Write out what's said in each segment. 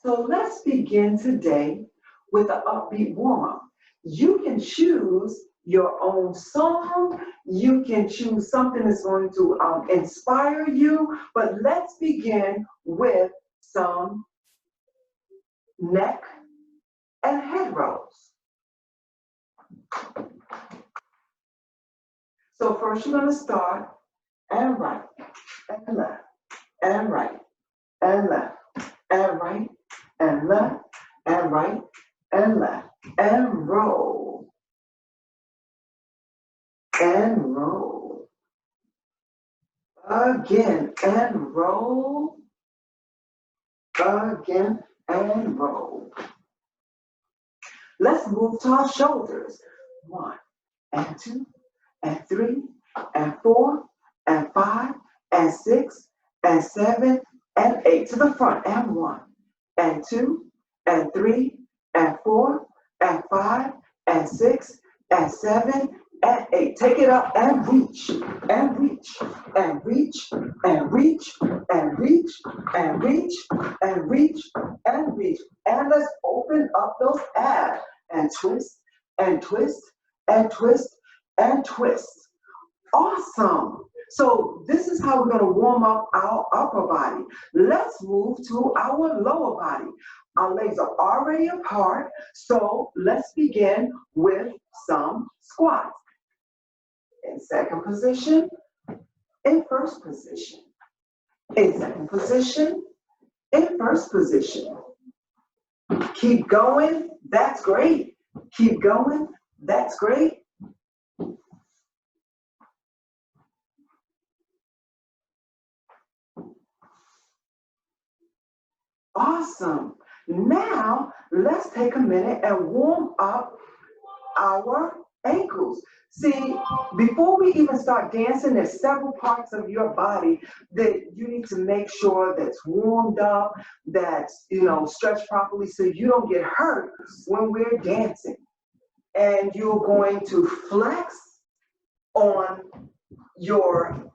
So let's begin today with an upbeat warm-up. You can choose your own song. You can choose something that's going to inspire you. But let's begin with some neck and head rolls. So first you're going to start and right and left and right and left and right and left and right and left and roll and roll again and roll again and roll. Let's move to our shoulders. 1 and 2 and 3 and 4 and 5 and 6 and 7 and 8 to the front and 1 and 2 and 3 and 4 and 5 and 6 and 7 and 8. Take it up and reach and reach and reach and reach and reach and reach and reach and reach. And let's open up those abs and twist and twist and twist and twist. Awesome. So this is how we're going to warm up our upper body. Let's move to our lower body. Our legs are already apart, so let's begin with some squats. In second position, in first position, in second position, in first position. Keep going, that's great. Keep going, that's great. Awesome. Now, let's take a minute and warm up our ankles. See, before we even start dancing, there's several parts of your body that you need to make sure that's warmed up, that's, stretched properly so you don't get hurt when we're dancing. And you're going to flex on your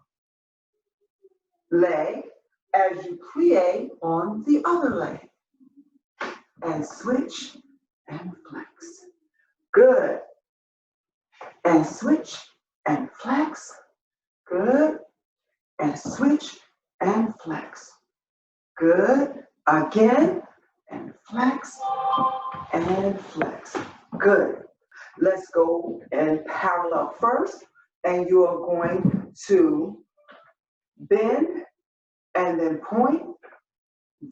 leg as you plie on the other leg. And switch and flex. Good. And switch and flex. Good. And switch and flex. Good. Again. And flex and flex. Good. Let's go and parallel first. And you are going to bend and then point,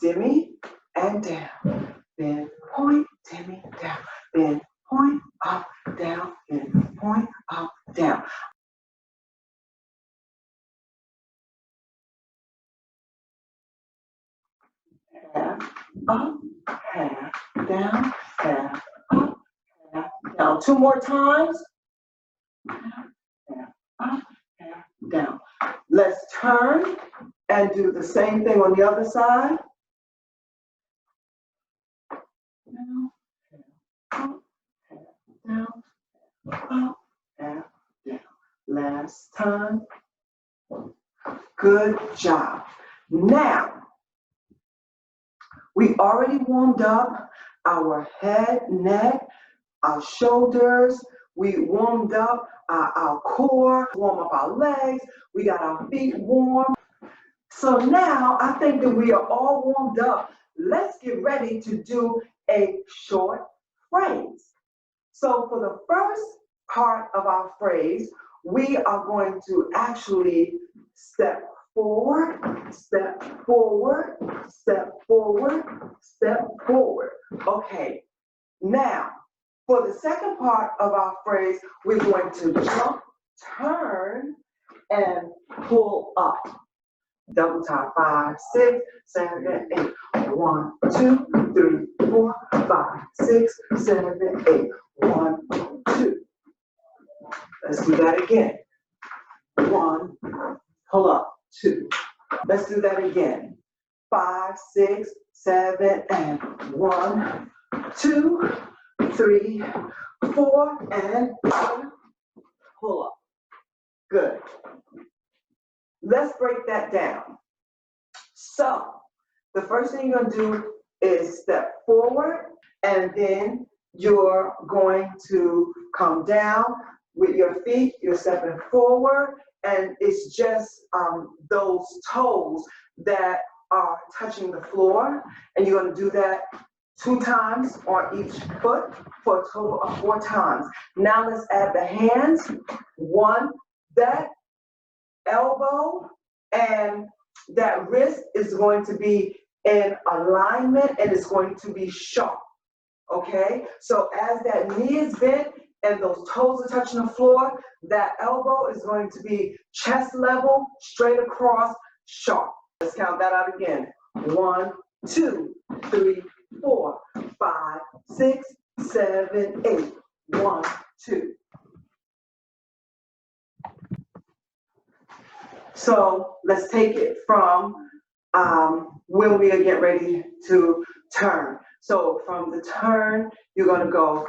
dimmy, and down. Then point, dimmy, down. Then point, up, down. Then point, up, down. Half up, half down, half up, half down. 2 more times. Half up, half down. Let's turn and do the same thing on the other side. Down, half up, half down, half up, half down. Last time. Good job. Now, we already warmed up our head, neck, our shoulders. We warmed up our core, warm up our legs. We got our feet warm. So now I think that we are all warmed up. Let's get ready to do a short phrase. So for the first part of our phrase, we are going to actually step forward, step forward, step forward, step forward. Okay, now for the second part of our phrase, we're going to jump, turn, and pull up. Double time, 5, 6, 7, 8. 1, 2, 3, 4, 5, 6, 7, 8. 1, 2. Let's do that again. 1, pull up, 2. Let's do that again. 5, 6, 7, and 1, 2, 3, 4, and 1. Pull up. Good. Let's break that down. So, the first thing you're going to do is step forward, and then you're going to come down with your feet. You're stepping forward, and it's just those toes that are touching the floor, and you're going to do that 2 times on each foot for a total of 4 times. Now let's add the hands. 1, that elbow and that wrist is going to be in alignment, and it's going to be sharp, okay? So as that knee is bent and those toes are touching the floor, that elbow is going to be chest level, straight across, sharp. Let's count that out again. 1, 2, 3, 4, 5, 6, 7, 8. 1, 2. So let's take it from when we get ready to turn. So from the turn, you're going to go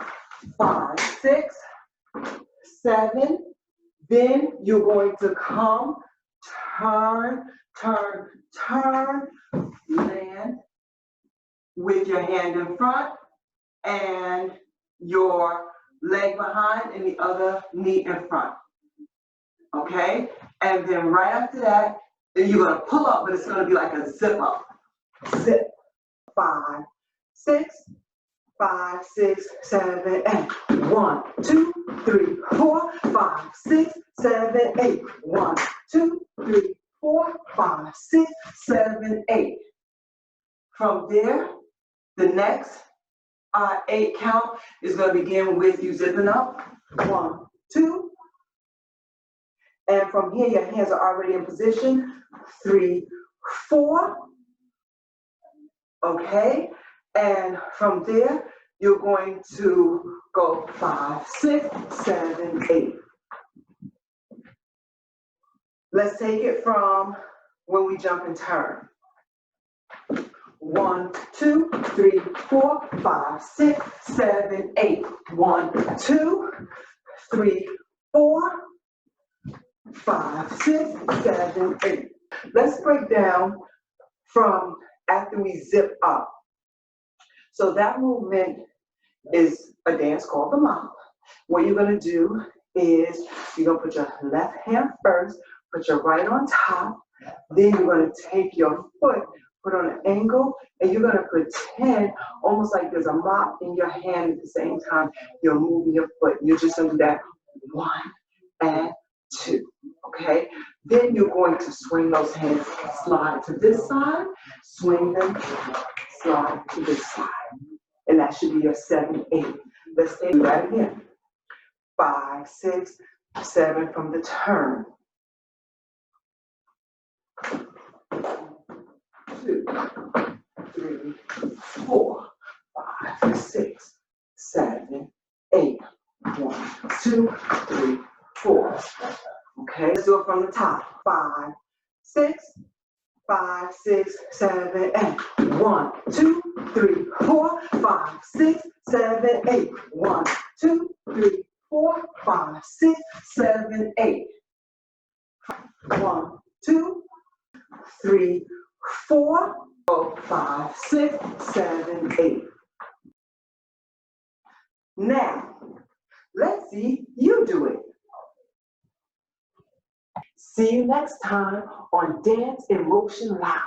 5, 6, 7. Then you're going to come, turn, turn, turn, land with your hand in front and your leg behind and the other knee in front. Okay? And then right after that, then you're going to pull up, but it's going to be like a zip up. Zip. 5, 6, 5, 6, 7, 8. 1, 2, 3, 4, 5, 6, 7, 8. 1, 2, 3, 4, 5, 6, 7, 8. From there, the next 8 count is going to begin with you zipping up. 1, 2. And from here, your hands are already in position. 3, 4. Okay? And from there, you're going to go 5, 6, 7, 8. Let's take it from when we jump and turn. 1, 2, 3, 4, 5, 6, 7, 8. 1, 2, 3, 4, 5, 6, 7, 8. Let's break down from after we zip up. So that movement is a dance called the mop. What you're going to do is you're going to put your left hand first, put your right on top, then you're going to take your foot, put on an angle, and you're going to pretend almost like there's a mop in your hand at the same time you're moving your foot. You're just going to do that 1 and 2, okay? Then you're going to swing those hands, slide to this side, swing them, slide to this side. And that should be your 7, 8. Let's do that again. 5, 6, 7 from the turn. 2, 3, 4, 5, 6, 7, 8. 1, 2, 3, 4. Okay, let's do it from the top. 5, 6, 5, 6, 7, 8. 1, 2, 3, 4, 5, 6, 7, 8. 1, 2, 3, 4, 5, 6, 7, 8. 1, 2, 3, 4, 5, 6, 7, 8. Now, let's see you do it. See you next time on Dance in Motion Live.